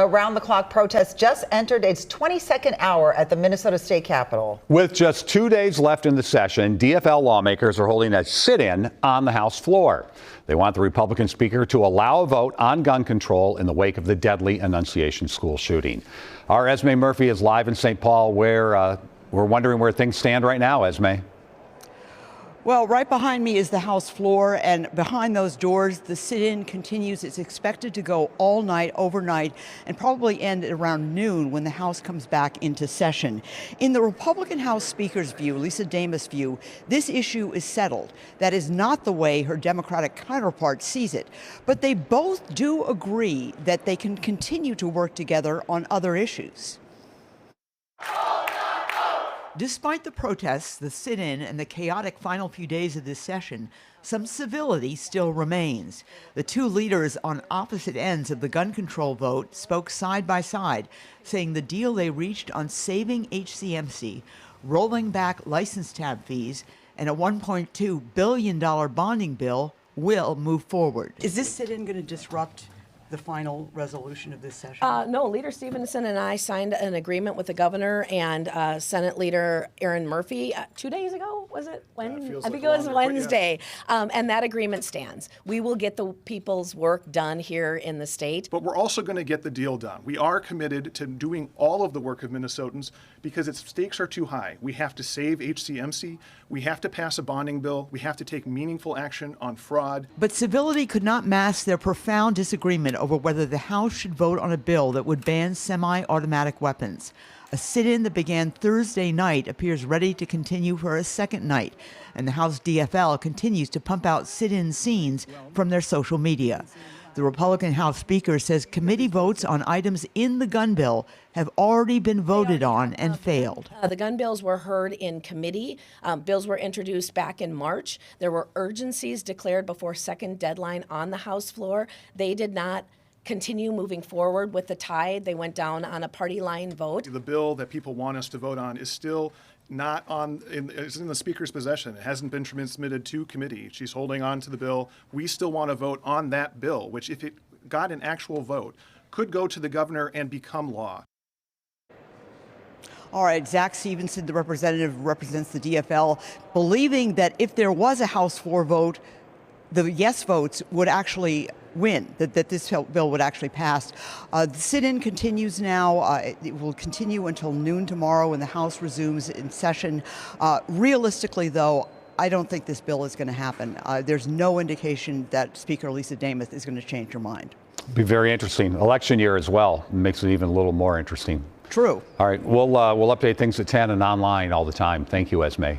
around-the-clock protest just entered its 22nd hour at the Minnesota State Capitol. With just 2 days left in the session, DFL lawmakers are holding a sit-in on the House floor. They want the Republican Speaker to allow a vote on gun control in the wake of the deadly Annunciation school shooting. Our Esme Murphy is live in St. Paul, where we're wondering where things stand right now, Esme. Well, right behind me is the House floor, and behind those doors, the sit-in continues. It's expected to go all night, overnight, and probably end at around noon when the House comes back into session. In the Republican House Speaker's view, Lisa Demuth's view, this issue is settled. That is not the way her Democratic counterpart sees it. But they both do agree that they can continue to work together on other issues. Despite the protests, the sit-in, and the chaotic final few days of this session, some civility still remains. The two leaders on opposite ends of the gun control vote spoke side by side, saying the deal they reached on saving HCMC, rolling back license tab fees, and a $1.2 billion bonding bill will move forward. Is this sit-in going to disrupt the final resolution of this session? No, Leader Stevenson and I signed an agreement with the governor and Senate Leader Esme Murphy 2 days ago, was it? I think it was Wednesday. Yeah. And that agreement stands. We will get the people's work done here in the state. But we're also going to get the deal done. We are committed to doing all of the work of Minnesotans because its stakes are too high. We have to save HCMC. We have to pass a bonding bill. We have to take meaningful action on fraud. But civility could not mask their profound disagreement over whether the House should vote on a bill that would ban semi-automatic weapons. A sit-in that began Thursday night appears ready to continue for a second night, and the House DFL continues to pump out sit-in scenes from their social media. The Republican House Speaker says committee votes on items in the gun bill have already been voted on and failed. The gun bills were heard in committee. Bills were introduced back in March. There were urgencies declared before second deadline on the House floor. They did not continue moving forward with the tide. They went down on a party line vote. The bill that people want us to vote on is still not it's in the Speaker's possession. It hasn't been transmitted to committee. She's holding on to the bill. We still want to vote on that bill, which if it got an actual vote, could go to the governor and become law. All right, Zach Stevenson, the representative who represents the DFL, believing that if there was a House floor vote, the yes votes would actually win, that this bill would actually pass. The sit-in continues now. It will continue until noon tomorrow when the House resumes in session. Realistically, though, I don't think this bill is going to happen. There's no indication that Speaker Lisa Demuth is going to change her mind. Be very interesting. Election year as well. Makes it even a little more interesting. True. All right. We'll update things at 10 and online all the time. Thank you, Esme.